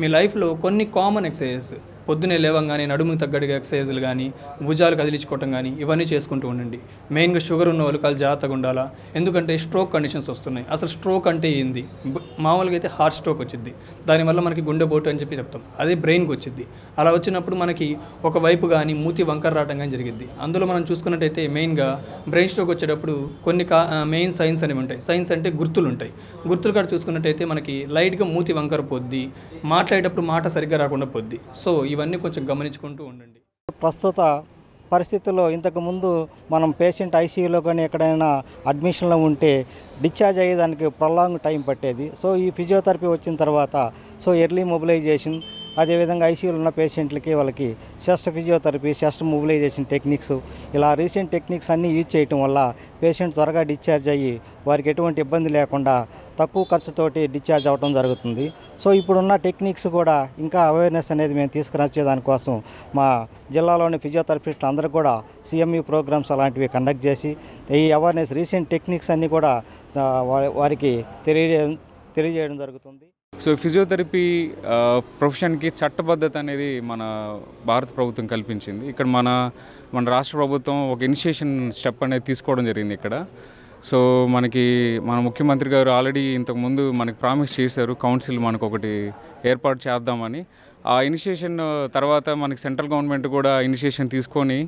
మీ లైఫ్లో కొన్ని కామన్ ఎక్సర్సైజెస్, పొద్దునే లేవంగానే నడుముకు తగ్గట్టుగా ఎక్సర్సైజులు కానీ, భుజాలు కదిలించుకోవటం కానీ ఇవన్నీ చేసుకుంటూ ఉండండి. మెయిన్గా షుగర్ ఉన్న వాళ్ళు చాలా జాగ్రత్తగా ఉండాలా. ఎందుకంటే స్ట్రోక్ కండిషన్స్ వస్తున్నాయి. అసలు స్ట్రోక్ అంటే ఏంది? మామూలుగా అయితే హార్ట్ స్ట్రోక్ వచ్చింది, దానివల్ల మనకి గుండెపోటు అని చెప్పి చెప్తాం. అదే బ్రెయిన్కి వచ్చింది. అలా వచ్చినప్పుడు మనకి ఒకవైపు కానీ మూతి వంకర రావడం కానీ జరిగింది. అందులో మనం చూసుకున్నట్టయితే మెయిన్గా బ్రెయిన్ స్ట్రోక్ వచ్చేటప్పుడు కొన్ని మెయిన్ సైన్స్ అనేవి ఉంటాయి. సైన్స్ అంటే గుర్తులు ఉంటాయి. గుర్తులు కాడ చూసుకున్నట్టయితే మనకి లైట్గా మూతి వంకర పొద్ది, మాట్లాడేటప్పుడు మాట సరిగ్గా రాకుండా పొద్ది. సో ఇవన్నీ కొంచెం గమనించుకుంటూ ఉండండి. ప్రస్తుత పరిస్థితుల్లో ఇంతకుముందు మనం పేషెంట్ ఐసీయూలో కానీ ఎక్కడైనా అడ్మిషన్లో ఉంటే డిశ్చార్జ్ అయ్యేదానికి ప్రొలాంగ్ టైం పట్టేది. సో ఈ ఫిజియోథెరపీ వచ్చిన తర్వాత ఎర్లీ మొబిలైజేషన్, అదేవిధంగా ఐసీయూలో ఉన్న పేషెంట్లకి వాళ్ళకి chest physiotherapy, chest mobilisation techniques, ఇలా రీసెంట్ టెక్నిక్స్ అన్నీ యూజ్ చేయటం వల్ల పేషెంట్ త్వరగా డిశ్చార్జ్ అయ్యి వారికి ఎటువంటి ఇబ్బంది లేకుండా తక్కువ ఖర్చుతోటి డిశ్చార్జ్ అవ్వడం జరుగుతుంది. సో ఇప్పుడున్న టెక్నిక్స్ కూడా ఇంకా అవేర్నెస్ అనేది మేము తీసుకురచ్చే దానికోసం మా జిల్లాలోని ఫిజియోథెరపిస్టులు అందరూ కూడా సిఎంఈ ప్రోగ్రామ్స్ అలాంటివి కండక్ట్ చేసి ఈ అవేర్నెస్ రీసెంట్ టెక్నిక్స్ అన్నీ కూడా వారికి తెలియజేయడం జరుగుతుంది. సో ఫిజియోథెరపీ ప్రొఫెషన్కి చట్టబద్ధత అనేది మన భారత ప్రభుత్వం కల్పించింది. ఇక్కడ మన రాష్ట్ర ప్రభుత్వం ఒక ఇనిషియేషన్ స్టెప్ అనేది తీసుకోవడం జరిగింది ఇక్కడ. సో మన ముఖ్యమంత్రి గారు ఆల్రెడీ ఇంతకుముందు మనకి ప్రామిస్ చేశారు, కౌన్సిల్ మనకు ఒకటి ఏర్పాటు చేద్దామని. ఆ ఇనిషియేషన్ తర్వాత మనకి సెంట్రల్ గవర్నమెంట్ కూడా ఇనిషియేషన్ తీసుకొని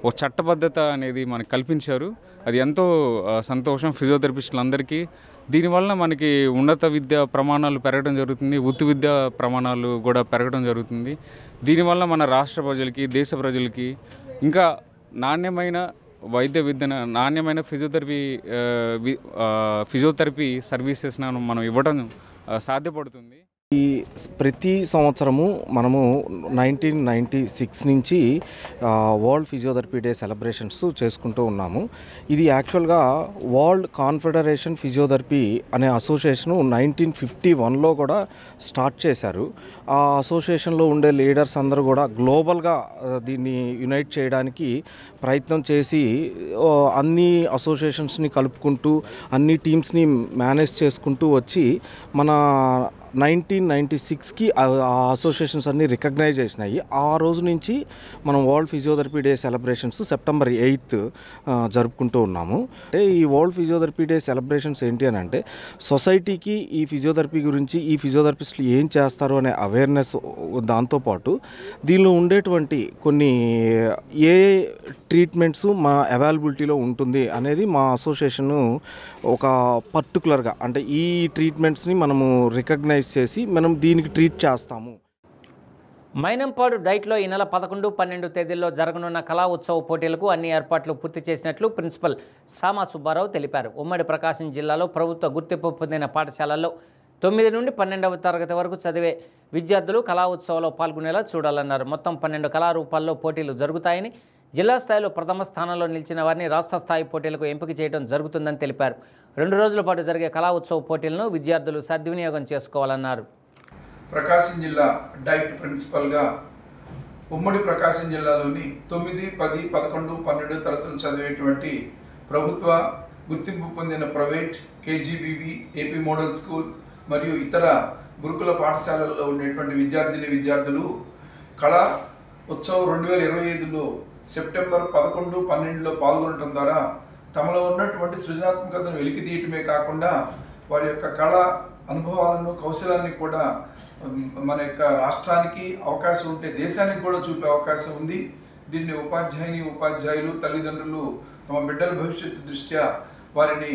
ఒక చట్టబద్ధత అనేది మనకు కల్పించారు. అది ఎంతో సంతోషం ఫిజియోథెరపిస్టులందరికీ. దీనివల్ల మనకి ఉన్నత విద్య ప్రమాణాలు పెరగడం జరుగుతుంది, వృత్తి విద్యా ప్రమాణాలు కూడా పెరగడం జరుగుతుంది. దీనివల్ల మన రాష్ట్ర ప్రజలకి, దేశ ప్రజలకి ఇంకా నాణ్యమైన వైద్య విద్యను, నాణ్యమైన ఫిజియోథెరపీ సర్వీసెస్ను మనం ఇవ్వడం సాధ్యపడుతుంది. ఈ ప్రతి సంవత్సరము మనము 1996 నుంచి వరల్డ్ ఫిజియోథెరపీ డే సెలబ్రేషన్స్ చేసుకుంటూ ఉన్నాము. ఇది యాక్చువల్గా వరల్డ్ కాన్ఫెడరేషన్ ఫిజియోథెరపీ అనే అసోసియేషను 1951లో కూడా స్టార్ట్ చేశారు. ఆ అసోసియేషన్లో ఉండే లీడర్స్ అందరూ కూడా గ్లోబల్గా దీన్ని యునైట్ చేయడానికి ప్రయత్నం చేసి అన్ని అసోసియేషన్స్ని కలుపుకుంటూ అన్ని టీమ్స్ని మేనేజ్ చేసుకుంటూ వచ్చి మన 1996కి ఆ అసోసియేషన్స్ అన్నీ రికగ్నైజ్ చేసినాయి. ఆ రోజు నుంచి మనం world physiotherapy day celebrations September 8 జరుపుకుంటూ ఉన్నాము. అంటే ఈ వరల్డ్ ఫిజియోథెరపీ డే సెలబ్రేషన్స్ ఏంటి అని అంటే సొసైటీకి ఈ ఫిజియోథెరపీ గురించి, ఈ ఫిజియోథెరపిస్టులు ఏం చేస్తారు అనే అవేర్నెస్, దాంతోపాటు దీనిలో ఉండేటువంటి కొన్ని ఏ ట్రీట్మెంట్స్ మా అవైలబిలిటీలో ఉంటుంది అనేది మా అసోసియేషను ఒక పర్టికులర్గా అంటే ఈ ట్రీట్మెంట్స్ని మనము రికగ్నైజ్ చేసి మనం దీనికి ట్రీట్ చేస్తాము. మైనంపాడు డైట్లో ఈ నెల 11, 12 తేదీల్లో జరగనున్న కళా ఉత్సవ పోటీలకు అన్ని ఏర్పాట్లు పూర్తి చేసినట్లు ప్రిన్సిపల్ సామా సుబ్బారావు తెలిపారు. ఉమ్మడి ప్రకాశం జిల్లాలో ప్రభుత్వ గుర్తింపు పొందిన పాఠశాలల్లో 9 నుండి 12వ తరగతి వరకు చదివే విద్యార్థులు కళా ఉత్సవంలో పాల్గొనేలా చూడాలన్నారు. మొత్తం 12 కళారూపాల్లో పోటీలు జరుగుతాయని, జిల్లా స్థాయిలో ప్రథమ స్థానంలో నిలిచిన వారిని రాష్ట్ర స్థాయి పోటీలకు ఎంపిక చేయడం జరుగుతుందని తెలిపారు. 2 రోజుల పాటు జరిగే కళా ఉత్సవ పోటీలను విద్యార్థులు సద్వినియోగం చేసుకోవాలన్నారు. ప్రకాశం జిల్లా డైట్ ప్రిన్సిపల్గా ఉమ్మడి ప్రకాశం జిల్లాలోని 9, 10, 11, 12 తరగతులు చదివేటువంటి ప్రభుత్వ గుర్తింపు పొందిన private, KGBV, AP model school మరియు ఇతర గురుకుల పాఠశాలల్లో ఉండేటువంటి విద్యార్థులు కళా ఉత్సవం 2025లో సెప్టెంబర్ 11, 12లో పాల్గొనడం ద్వారా తమలో ఉన్నటువంటి సృజనాత్మకతను వెలికితీయటమే కాకుండా వారి యొక్క కళా అనుభవాలను కౌశలాన్ని కూడా మన యొక్క రాష్ట్రానికి అవకాశం ఉంటే దేశానికి కూడా చూపే అవకాశం ఉంది. దీన్ని ఉపాధ్యాయులు తల్లిదండ్రులు తమ బిడ్డల భవిష్యత్తు దృష్ట్యా వారిని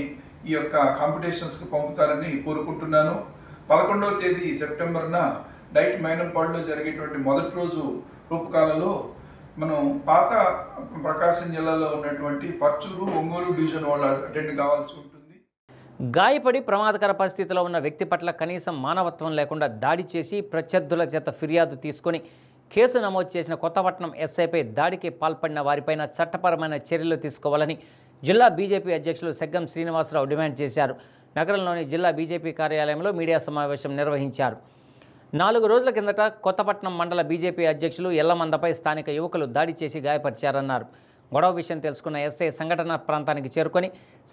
ఈ యొక్క కాంపిటీషన్స్కి పంపుతారని కోరుకుంటున్నాను. 11వ తేదీ సెప్టెంబర్న డైట్ మైనంపాడులో జరిగేటువంటి మొదటి రోజు రూపకాలలో మనం పాత ప్రకాశం జిల్లాలో ఉన్నటువంటి పర్చూరు, ఒంగోలు డివిజన్ వాళ్ళు అటెండ్ కావాల్సి ఉంటుంది. గాయపడి ప్రమాదకర పరిస్థితిలో ఉన్న వ్యక్తి పట్ల కనీసం మానవత్వం లేకుండా దాడి చేసి ప్రత్యర్థుల చేత ఫిర్యాదు తీసుకొని కేసు నమోదు చేసిన కొత్తపట్నం ఎస్ఐపై దాడికి పాల్పడిన వారిపైన చట్టపరమైన చర్యలు తీసుకోవాలని జిల్లా బీజేపీ అధ్యక్షులు సెగ్గం శ్రీనివాసరావు డిమాండ్ చేశారు. నగరంలోని జిల్లా బీజేపీ కార్యాలయంలో మీడియా సమావేశం నిర్వహించారు. 4 రోజుల కిందట కొత్తపట్నం మండల బీజేపీ అధ్యక్షులు ఎల్లమందపై స్థానిక యువకులు దాడి చేసి గాయపరిచారన్నారు. గొడవ విషయం తెలుసుకున్న ఎస్ఐ సంఘటన ప్రాంతానికి చేరుకొని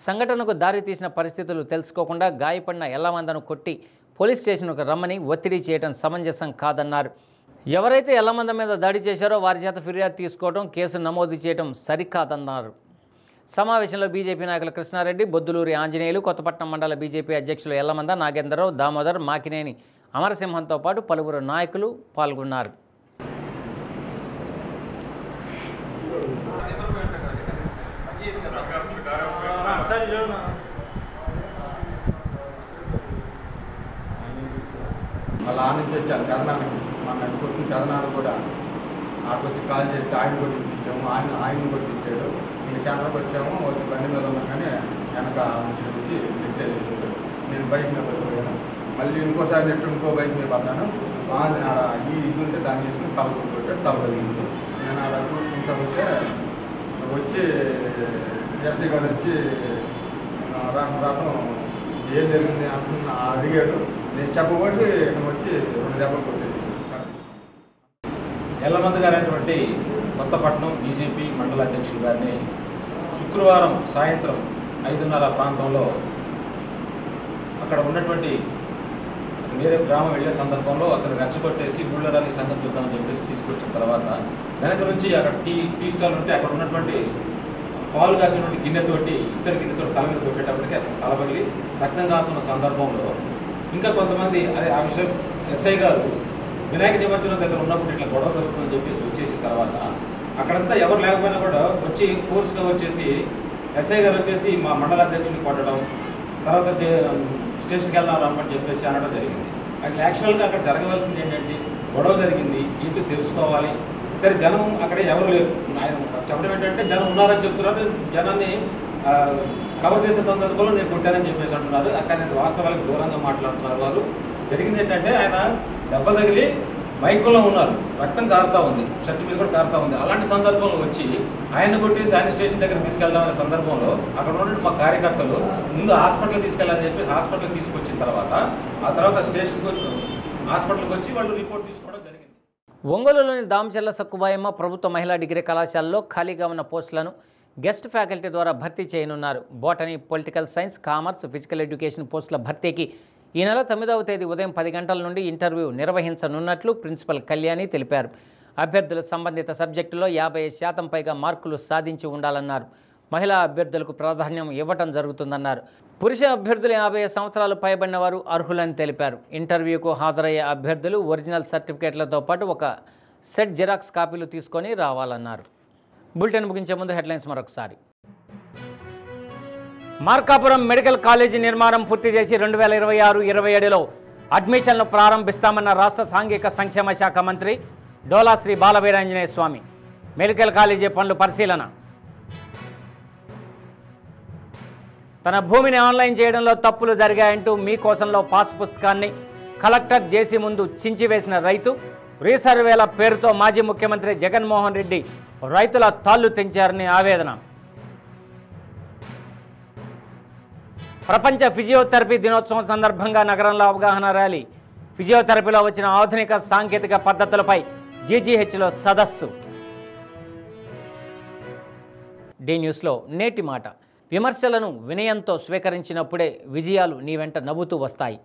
సంఘటనకు దారితీసిన పరిస్థితులు తెలుసుకోకుండా గాయపడిన ఎల్లమందను కొట్టి పోలీస్ స్టేషన్కు రమ్మని ఒత్తిడి చేయడం సమంజసం కాదన్నారు. ఎవరైతే ఎల్లమంద మీద దాడి చేశారో వారి చేత ఫిర్యాదు తీసుకోవడం, కేసు నమోదు చేయడం సరికాదన్నారు. సమావేశంలో బీజేపీ నాయకులు కృష్ణారెడ్డి, బొద్దులూరి ఆంజనేయులు, కొత్తపట్నం మండల బీజేపీ అధ్యక్షులు ఎల్లమంద, నాగేంద్రరావు, దామోదర్, మాకినేని అమరసింహంతో పాటు పలువురు నాయకులు పాల్గొన్నారు. వాళ్ళ ఆనంద వచ్చాను కథనానికి, మా కొడుకుని కథనాలు కూడా నాకు వచ్చి కాల్ చేస్తే ఆయన కొట్టించాము, ఆయన కొట్టించాడు. నేను కెనరాకి వచ్చాము, వచ్చి బండి మీద ఉన్నా కానీ వెనక నుంచి వచ్చి నెట్టే చేసాడు. నేను బైక్ మీద పడిపోయాను. మళ్ళీ ఇంకోసారి ఇంకో బైక్ మీద పడ్డాను. ఆడ ఇది ఉంటే దాన్ని తీసుకుని తలకొట్టాడు, తలపడింది. నేను అలా చూసుకుంటా ఉంటే వచ్చి ఎస్ఐ గారు వచ్చి రావడం ఏం జరిగింది అంటున్నా అడిగాడు. నేను చెప్పబోటి ఇక్కడ వచ్చి 2 దెబ్బలు కొట్టేది. ఎల్లమంద గారైనటువంటి కొత్తపట్నం బీజేపీ మండల అధ్యక్షులు గారిని శుక్రవారం సాయంత్రం 5:30 ప్రాంతంలో అక్కడ ఉన్నటువంటి వేరే గ్రామం వెళ్ళే సందర్భంలో అక్కడ రెచ్చగొట్టేసి గుళ్ళరాలి సంగతి చూద్దామని చెప్పేసి తీసుకొచ్చిన తర్వాత వెనక నుంచి అక్కడ టీ స్టాల్ ఉంటే అక్కడ ఉన్నటువంటి పాలు కాసినటువంటి గిన్నెతోటి గిన్నెతో తల మీద కొట్టేటప్పటికి అతను తలబగిలి రక్తం కాస్తున్న సందర్భంలో ఇంకా కొంతమంది ఆ విషయం ఎస్ఐ గారు వినాయక నిమజ్జనం దగ్గర ఉన్నప్పుడు ఇట్లా గొడవ జరుగుతుందని చెప్పేసి వచ్చేసిన తర్వాత అక్కడంతా ఎవరు లేకపోయినా కూడా వచ్చి ఫోర్స్గా వచ్చేసి ఎస్ఐ గారు వచ్చేసి మా మండల అధ్యక్షుడిని కొట్టడం, తర్వాత స్టేషన్కి వెళ్దాం రమ్మని చెప్పేసి అనడం జరిగింది. అసలు యాక్చువల్గా అక్కడ జరగవలసింది ఏంటంటే గొడవ జరిగింది, ఏంటో తెలుసుకోవాలి. సరే జనం అక్కడ ఎవరు లేరు, ఆయన చెప్పడం ఏంటంటే జనం ఉన్నారని చెప్తున్నారు, జనాన్ని కవర్ చేసే సందర్భంలో నేను కొట్టానని చెప్పేసి అంటున్నారు. అక్కడ వాస్తవాలకు దూరంగా మాట్లాడుతున్నారు వారు. జరిగింది ఏంటంటే ఆయన దెబ్బ తగిలి మైకుల్లో ఉన్నారు, రక్తం కారుతా ఉంది, షర్ట్ మీద కూడా కారుతా ఉంది. అలాంటి సందర్భంలో వచ్చి ఆయన కొట్టి శానిటైజేషన్ స్టేషన్ దగ్గర తీసుకెళ్దామనే సందర్భంలో అక్కడ ఉన్నటువంటి మా కార్యకర్తలు ముందు హాస్పిటల్కి తీసుకెళ్ళాలని చెప్పి హాస్పిటల్కి తీసుకొచ్చిన తర్వాత ఆ తర్వాత స్టేషన్కి హాస్పిటల్కి వచ్చి వాళ్ళు రిపోర్ట్ తీసుకోవడం జరిగింది. ఒంగోలులోని దామచర్ల సక్కుబాయమ్మ ప్రభుత్వ మహిళా డిగ్రీ కళాశాలలో ఖాళీగా ఉన్న పోస్టులను గెస్ట్ ఫ్యాకల్టీ ద్వారా భర్తీ చేయనున్నారు. Botany, political science, commerce, physical education పోస్టుల భర్తీకి ఈ నెల 9వ తేదీ ఉదయం 10 గంటల నుండి ఇంటర్వ్యూ నిర్వహించనున్నట్లు ప్రిన్సిపల్ కళ్యాణి తెలిపారు. అభ్యర్థులు సంబంధిత సబ్జెక్టులో 50% పైగా మార్కులు సాధించి ఉండాలన్నారు. మహిళా అభ్యర్థులకు ప్రాధాన్యం ఇవ్వటం జరుగుతుందన్నారు. పురుష అభ్యర్థులు 50 సంవత్సరాలు పైబడిన వారు అర్హులని తెలిపారు. ఇంటర్వ్యూకు హాజరయ్యే అభ్యర్థులు ఒరిజినల్ సర్టిఫికేట్లతో పాటు ఒక సెట్ జిరాక్స్ కాపీలు తీసుకొని రావాలన్నారు. బులెటిన్ ముగించే ముందు హెడ్లైన్స్ మరొకసారి. మార్కాపురం మెడికల్ కాలేజీ నిర్మాణం పూర్తి చేసి 2026-27లో అడ్మిషన్లు ప్రారంభిస్తామన్న రాష్ట్ర సాంఘిక సంక్షేమ శాఖ మంత్రి డోలా శ్రీ బాలవీరాంజనేయ స్వామి. మెడికల్ కాలేజీ పనులు పరిశీలన. తన భూమిని ఆన్లైన్ చేయడంలో తప్పులు జరిగాయంటూ మీకోసంలో పాస్ పుస్తకాన్ని కలెక్టర్ జేసీ ముందు చించివేసిన రైతు. రీసర్వేల పేరుతో మాజీ ముఖ్యమంత్రి జగన్మోహన్ రెడ్డి రైతుల తాళ్లు తెంచారని ఆవేదన. ప్రపంచ ఫిజియోథెరపీ దినోత్సవం సందర్భంగా నగరంలో అవగాహన ర్యాలీ. ఫిజియోథెరపీలో వచ్చిన ఆధునిక సాంకేతిక పద్ధతులపై జీజీహెచ్లో సదస్సు. డి న్యూస్లో నేటి మాట. విమర్శలను వినయంతో స్వీకరించినప్పుడే విజయాలు నీ వెంట నవ్వుతూ వస్తాయి.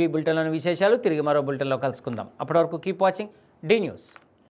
ఇవి బులెటిన్లోని విశేషాలు. తిరిగి మరో బులెటిన్లో కలుసుకుందాం. అప్పటి వరకు కీప్ వాచింగ్ డి న్యూస్.